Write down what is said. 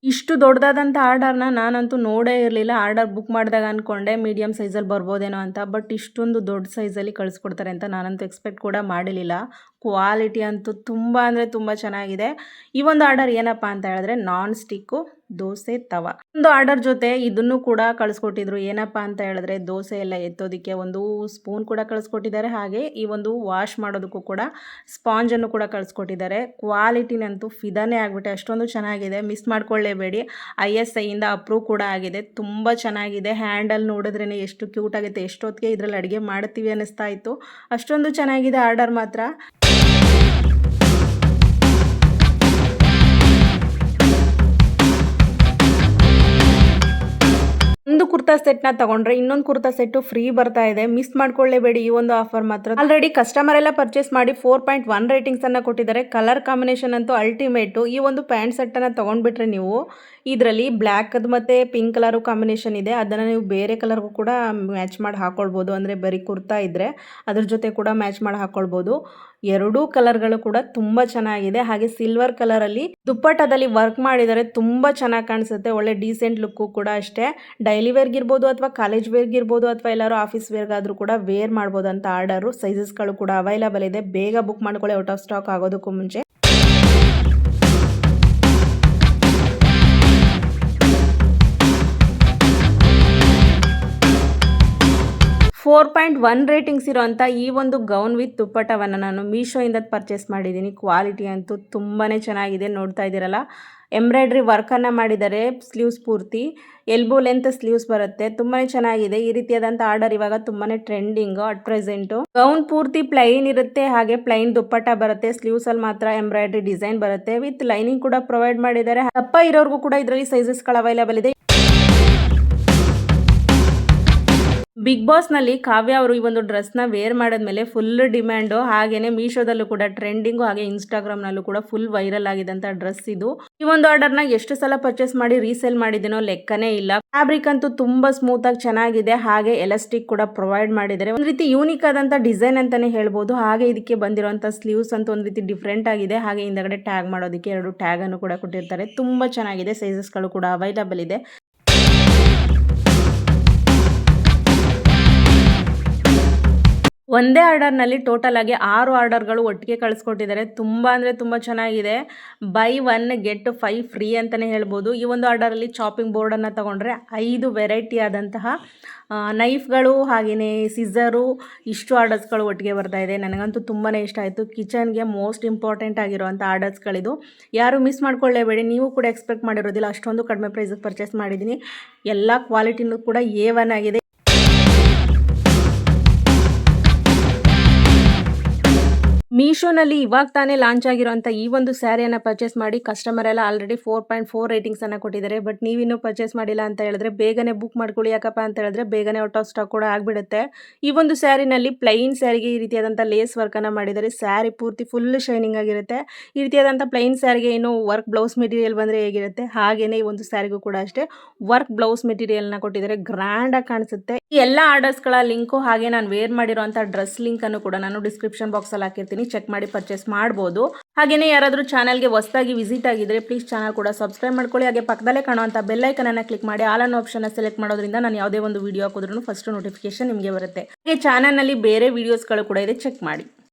ಇಷ್ಟು ದೊಡ್ಡದಾದಂಥ ಆರ್ಡರ್ನ ನಾನಂತೂ ನೋಡೇ ಇರಲಿಲ್ಲ. ಆರ್ಡರ್ ಬುಕ್ ಮಾಡಿದಾಗ ಅಂದ್ಕೊಂಡೆ ಮೀಡಿಯಮ್ ಸೈಜಲ್ಲಿ ಬರ್ಬೋದೇನೋ ಅಂತ. ಬಟ್ ಇಷ್ಟೊಂದು ದೊಡ್ಡ ಸೈಜಲ್ಲಿ ಕಳಿಸ್ಕೊಡ್ತಾರೆ ಅಂತ ನಾನಂತೂ ಎಕ್ಸ್ಪೆಕ್ಟ್ ಕೂಡ ಮಾಡಿರಲಿಲ್ಲ. ಕ್ವಾಲಿಟಿ ಅಂತೂ ತುಂಬ ಅಂದರೆ ತುಂಬ ಚೆನ್ನಾಗಿದೆ. ಈ ಒಂದು ಆರ್ಡರ್ ಏನಪ್ಪ ಅಂತ ಹೇಳಿದ್ರೆ ನಾನ್ ಸ್ಟಿಕ್ಕು ದೋಸೆ ತವ. ಒಂದು ಆರ್ಡರ್ ಜೊತೆ ಇದನ್ನು ಕೂಡ ಕಳಿಸ್ಕೊಟ್ಟಿದ್ರು. ಏನಪ್ಪ ಅಂತ ಹೇಳಿದ್ರೆ ದೋಸೆ ಎಲ್ಲ ಎತ್ತೋದಕ್ಕೆ ಒಂದು ಸ್ಪೂನ್ ಕೂಡ ಕಳಿಸ್ಕೊಟ್ಟಿದ್ದಾರೆ. ಹಾಗೆ ಈ ಒಂದು ವಾಶ್ ಮಾಡೋದಕ್ಕೂ ಕೂಡ ಸ್ಪಾಂಜನ್ನು ಕೂಡ ಕಳಿಸ್ಕೊಟ್ಟಿದ್ದಾರೆ. ಕ್ವಾಲಿಟಿನಂತೂ ಫಿದಾನೇ ಆಗಿಬಿಟ್ಟೆ, ಅಷ್ಟೊಂದು ಚೆನ್ನಾಗಿದೆ. ಮಿಸ್ ಮಾಡ್ಕೊಳ್ಳೇಬೇಡಿ. ISIಯಿಂದ ಅಪ್ರೂವ್ ಕೂಡ ಆಗಿದೆ. ತುಂಬ ಚೆನ್ನಾಗಿದೆ. ಹ್ಯಾಂಡಲ್ ನೋಡಿದ್ರೇ ಎಷ್ಟು ಕ್ಯೂಟ್ ಆಗುತ್ತೆ. ಎಷ್ಟೊತ್ತಿಗೆ ಇದರಲ್ಲಿ ಅಡುಗೆ ಮಾಡ್ತೀವಿ ಅನ್ನಿಸ್ತಾ ಇತ್ತು. ಅಷ್ಟೊಂದು ಚೆನ್ನಾಗಿದೆ ಆರ್ಡರ್ ಮಾತ್ರ. ಒಂದು ಕುರ್ತಾ ಸೆಟ್ನ ತಗೊಂಡ್ರೆ ಇನ್ನೊಂದು ಕುರ್ತಾ ಸೆಟ್ಟು ಫ್ರೀ ಬರ್ತಾ ಇದೆ. ಮಿಸ್ ಮಾಡ್ಕೊಳ್ಳೇಬೇಡಿ ಈ ಒಂದು ಆಫರ್ ಮಾತ್ರ. ಆಲ್ರೆಡಿ ಕಸ್ಟಮರ್ ಎಲ್ಲ ಪರ್ಚೇಸ್ ಮಾಡಿ 4.1 ರೇಟಿಂಗ್ಸ್ ಅನ್ನ ಕೊಟ್ಟಿದ್ದಾರೆ. ಕಲರ್ ಕಾಂಬಿನೇಷನ್ ಅಂತೂ ಅಲ್ಟಿಮೇಟು. ಈ ಒಂದು ಪ್ಯಾಂಟ್ ಸೆಟ್ ಅನ್ನ ತಗೊಂಡ್ಬಿಟ್ರೆ ನೀವು ಇದರಲ್ಲಿ ಬ್ಲ್ಯಾಕ್ ಮತ್ತೆ ಪಿಂಕ್ ಕಲರ್ ಕಾಂಬಿನೇಷನ್ ಇದೆ. ಅದನ್ನ ನೀವು ಬೇರೆ ಕಲರ್ಗೂ ಕೂಡ ಮ್ಯಾಚ್ ಮಾಡಿ ಹಾಕೊಳ್ಬೋದು. ಅಂದ್ರೆ ಬರೀ ಕುರ್ತಾ ಇದ್ರೆ ಅದ್ರ ಜೊತೆ ಕೂಡ ಮ್ಯಾಚ್ ಮಾಡಿ ಹಾಕೊಳ್ಬೋದು. ಎರಡೂ ಕಲರ್ಗಳು ಕೂಡ ತುಂಬ ಚೆನ್ನಾಗಿದೆ. ಹಾಗೆ ಸಿಲ್ವರ್ ಕಲರಲ್ಲಿ ದುಪ್ಪಟ್ಟದಲ್ಲಿ ವರ್ಕ್ ಮಾಡಿದರೆ ತುಂಬ ಚೆನ್ನಾಗಿ ಕಾಣಿಸುತ್ತೆ. ಒಳ್ಳೆ ಡೀಸೆಂಟ್ ಲುಕ್ಕು ಕೂಡ ಅಷ್ಟೇ. ಡೈಲಿ ವೇರ್ಗಿರ್ಬೋದು ಅಥವಾ ಕಾಲೇಜ್ ವೇರ್ಗಿರ್ಬೋದು ಅಥವಾ ಎಲ್ಲರೂ ಆಫೀಸ್ ವೇರ್ಗಾದರೂ ಕೂಡ ವೇರ್ ಮಾಡ್ಬೋದು ಅಂತ ಆರ್ಡರು. ಸೈಜಸ್ಗಳು ಕೂಡ ಅವೈಲಬಲ್ ಇದೆ. ಬೇಗ ಬುಕ್ ಮಾಡ್ಕೊಳ್ಳಿ, ಔಟ್ ಆಫ್ ಸ್ಟಾಕ್ ಆಗೋದಕ್ಕೂ ಮುಂಚೆ. ಫೋರ್ 4.1 ರೇಟಿಂಗ್ಸ್ ಇರೋಂಥ ಈ ಒಂದು ಗೌನ್ ವಿತ್ ದುಪ್ಪಟ್ಟವನ್ನು ನಾನು ಮೀಶೋಯಿಂದ ಪರ್ಚೇಸ್ ಮಾಡಿದ್ದೀನಿ. ಕ್ವಾಲಿಟಿ ಅಂತೂ ತುಂಬಾ ಚೆನ್ನಾಗಿದೆ. ನೋಡ್ತಾ ಇದ್ದೀರಲ್ಲ, ಎಂಬ್ರಾಯ್ಡ್ರಿ ವರ್ಕನ್ನು ಮಾಡಿದ್ದಾರೆ. ಸ್ಲೀವ್ಸ್ ಪೂರ್ತಿ ಎಲ್ಬೋ ಲೆಂತ್ ಸ್ಲೀವ್ಸ್ ಬರುತ್ತೆ. ತುಂಬಾ ಚೆನ್ನಾಗಿದೆ. ಈ ರೀತಿಯಾದಂಥ ಆರ್ಡರ್ ಇವಾಗ ತುಂಬಾ ಟ್ರೆಂಡಿಂಗು ಅಟ್ ಪ್ರೆಸೆಂಟು. ಗೌನ್ ಪೂರ್ತಿ ಪ್ಲೈನ್ ಇರುತ್ತೆ. ಹಾಗೆ ಪ್ಲೈನ್ ದುಪ್ಪಟ್ಟ ಬರುತ್ತೆ. ಸ್ಲೀವ್ಸಲ್ಲಿ ಮಾತ್ರ ಎಂಬ್ರಾಯ್ಡ್ರಿ ಡಿಸೈನ್ ಬರುತ್ತೆ. ವಿತ್ ಲೈನಿಂಗ್ ಕೂಡ ಪ್ರೊವೈಡ್ ಮಾಡಿದ್ದಾರೆ. ದಪ್ಪ ಇರೋರ್ಗೂ ಕೂಡ ಇದರಲ್ಲಿ ಸೈಜಸ್ಗಳು ಅವೈಲೇಬಲ್ ಇದೆ. ಬಿಗ್ ಬಾಸ್ನಲ್ಲಿ ಕಾವ್ಯ ಅವರು ಈ ಒಂದು ಡ್ರೆಸ್ನ ವೇರ್ ಮಾಡಿದ್ಮೇಲೆ ಫುಲ್ ಡಿಮ್ಯಾಂಡು. ಹಾಗೇನೆ ಮೀಶೋದಲ್ಲೂ ಕೂಡ ಟ್ರೆಂಡಿಂಗು, ಹಾಗೆ ಇನ್ಸ್ಟಾಗ್ರಾಮ್ನಲ್ಲೂ ಕೂಡ ಫುಲ್ ವೈರಲ್ ಆಗಿದಂಥ ಡ್ರೆಸ್ ಇದು. ಈ ಒಂದು ಆರ್ಡರ್ನ ಎಷ್ಟು ಸಲ ಪರ್ಚೇಸ್ ಮಾಡಿ ರೀಸೇಲ್ ಮಾಡಿದ್ದೀನೋ ಲೆಕ್ಕನೇ ಇಲ್ಲ. ಫ್ಯಾಬ್ರಿಕ್ ಅಂತೂ ತುಂಬಾ ಸ್ಮೂತ್ ಆಗಿ ಚೆನ್ನಾಗಿದೆ. ಹಾಗೆ ಎಲಾಸ್ಟಿಕ್ ಕೂಡ ಪ್ರೊವೈಡ್ ಮಾಡಿದ್ದಾರೆ. ಒಂದು ರೀತಿ ಯೂನಿಕ್ ಆದಂಥ ಡಿಸೈನ್ ಅಂತಾನೆ ಹೇಳ್ಬೋದು. ಹಾಗೆ ಇದಕ್ಕೆ ಬಂದಿರುವಂಥ ಸ್ಲೀವ್ಸ್ ಅಂತೂ ಒಂದು ರೀತಿ ಡಿಫ್ರೆಂಟ್ ಆಗಿದೆ. ಹಾಗೆ ಹಿಂದಗಡೆ ಟ್ಯಾಗ್ ಮಾಡೋದಕ್ಕೆ 2 ಟ್ಯಾಗ್ ಅನ್ನು ಕೂಡ ಕೊಟ್ಟಿರ್ತಾರೆ. ತುಂಬಾ ಚೆನ್ನಾಗಿದೆ. ಸೈಜಸ್ಗಳು ಕೂಡ ಅವೈಲಬಲ್ ಇದೆ. ಒಂದೇ ಆರ್ಡರ್ನಲ್ಲಿ ಟೋಟಲ್ ಆಗಿ 6 ಆರ್ಡರ್ಗಳು ಒಟ್ಟಿಗೆ ಕಳಿಸ್ಕೊಟ್ಟಿದ್ದಾರೆ. ತುಂಬ ಅಂದರೆ ತುಂಬ ಚೆನ್ನಾಗಿದೆ. ಬೈ 1 ಗೆಟ್ 5 ಫ್ರೀ ಅಂತಲೇ ಹೇಳ್ಬೋದು. ಈ ಒಂದು ಆರ್ಡರಲ್ಲಿ ಚಾಪಿಂಗ್ ಬೋರ್ಡನ್ನು ತಗೊಂಡ್ರೆ 5 ವೆರೈಟಿ ಆದಂತಹ ನೈಫ್ಗಳು ಹಾಗೆಯೇ ಸಿಝರು, ಇಷ್ಟು ಆರ್ಡರ್ಸ್ಗಳು ಒಟ್ಟಿಗೆ ಬರ್ತಾ ಇದೆ. ನನಗಂತೂ ತುಂಬಾ ಇಷ್ಟ ಆಯಿತು. ಕಿಚನ್ಗೆ ಮೋಸ್ಟ್ ಇಂಪಾರ್ಟೆಂಟ್ ಆಗಿರುವಂಥ ಆರ್ಡರ್ಸ್ಗಳಿದು. ಯಾರು ಮಿಸ್ ಮಾಡ್ಕೊಳ್ಳೇಬೇಡಿ. ನೀವು ಕೂಡ ಎಕ್ಸ್ಪೆಕ್ಟ್ ಮಾಡಿರೋದಿಲ್ಲ ಅಷ್ಟೊಂದು ಕಡಿಮೆ ಪ್ರೈಸಿಗೆ ಪರ್ಚೇಸ್ ಮಾಡಿದ್ದೀನಿ. ಎಲ್ಲ ಕ್ವಾಲಿಟಿನೂ ಕೂಡ A1 ಆಗಿದೆ. ಮೀಶೋನಲ್ಲಿ ಇವಾಗ ತಾನೇ ಲಾಂಚ್ ಆಗಿರುವಂಥ ಈ ಒಂದು ಸ್ಯಾರಿಯನ್ನು ಪರ್ಚೇಸ್ ಮಾಡಿ ಕಸ್ಟಮರ್ ಎಲ್ಲ ಆಲ್ರೆಡಿ 4.4 ರೇಟಿಂಗ್ಸನ್ನು ಕೊಟ್ಟಿದ್ದಾರೆ. ಬಟ್ ನೀವಿನ್ನೂ ಪರ್ಚೇಸ್ ಮಾಡಿಲ್ಲ ಅಂತ ಹೇಳಿದ್ರೆ ಬೇಗನೆ ಬುಕ್ ಮಾಡ್ಕೊಳ್ಳಿ. ಯಾಕಪ್ಪ ಅಂತ ಹೇಳಿದ್ರೆ ಬೇಗನೆ ಔಟ್ ಆಫ್ ಸ್ಟಾಕ್ ಕೂಡ ಆಗಿಬಿಡುತ್ತೆ. ಈ ಒಂದು ಸ್ಯಾರಿನಲ್ಲಿ ಪ್ಲೈನ್ ಸ್ಯಾರಿಗೆ ಈ ರೀತಿಯಾದಂಥ ಲೇಸ್ ವರ್ಕನ್ನು ಮಾಡಿದ್ದಾರೆ. ಸ್ಯಾರಿ ಪೂರ್ತಿ ಫುಲ್ ಶೈನಿಂಗ್ ಆಗಿರುತ್ತೆ. ಈ ರೀತಿಯಾದಂಥ ಪ್ಲೈನ್ ಸ್ಯಾರಿಗೆ ಏನು ವರ್ಕ್ ಬ್ಲೌಸ್ ಮೆಟೀರಿಯಲ್ ಬಂದರೆ ಹೇಗಿರುತ್ತೆ ಹಾಗೆಯೇ ಈ ಒಂದು ಸ್ಯಾರಿಗೂ ಕೂಡ ಅಷ್ಟೇ ವರ್ಕ್ ಬ್ಲೌಸ್ ಮೆಟೀರಿಯಲ್ನ ಕೊಟ್ಟಿದ್ದಾರೆ. ಗ್ರ್ಯಾಂಡಾಗಿ ಕಾಣಿಸುತ್ತೆ. ಈ ಎಲ್ಲ ಆರ್ಡರ್ಸ್ಗಳ ಲಿಂಕು ಹಾಗೆ ನಾನು ವೇರ್ ಮಾಡಿರುವಂಥ ಡ್ರೆಸ್ ಲಿಂಕನ್ನು ಕೂಡ ನಾನು ಡಿಸ್ಕ್ರಿಪ್ಷನ್ ಬಾಕ್ಸಲ್ಲಿ ಹಾಕಿರ್ತೀನಿ. ಚೆಕ್ ಮಾಡಿ ಪರ್ಚೇಸ್ ಮಾಡ್ಬೋದು. ಹಾಗೆಯೇ ಯಾರಾದರೂ ಚಾನಲ್ಗೆ ಹೊಸದಾಗಿ ವಿಸಿಟ್ ಆಗಿದ್ರೆ ಪ್ಲೀಸ್ ಚಾನಲ್ ಕೂಡ ಸಬ್ಸ್ಕ್ರೈಬ್ ಮಾಡ್ಕೊಳ್ಳಿ. ಹಾಗೆ ಪಕ್ಕದಲ್ಲೇ ಕಾಣುವಂಥ ಬೆಲ್ ಐಕನ್ ಅನ್ನು ಕ್ಲಿಕ್ ಮಾಡಿ ಆಲ್ ಅನ್ನೋ ಆಪ್ಷನ್ ಸೆಲೆಕ್ಟ್ ಮಾಡೋದ್ರಿಂದ ನಾನು ಯಾವುದೇ ಒಂದು ವಿಡಿಯೋ ಹಾಕಿದ್ರೂ ಫಸ್ಟ್ ನೋಟಿಫಿಕೇಶನ್ ನಿಮಗೆ ಬರುತ್ತೆ. ಹಾಗೆ ಚಾನಲ್ನಲ್ಲಿ ಬೇರೆ ವಿಡಿಯೋಸ್ಗಳು ಕೂಡ ಇದೆ, ಚೆಕ್ ಮಾಡಿ.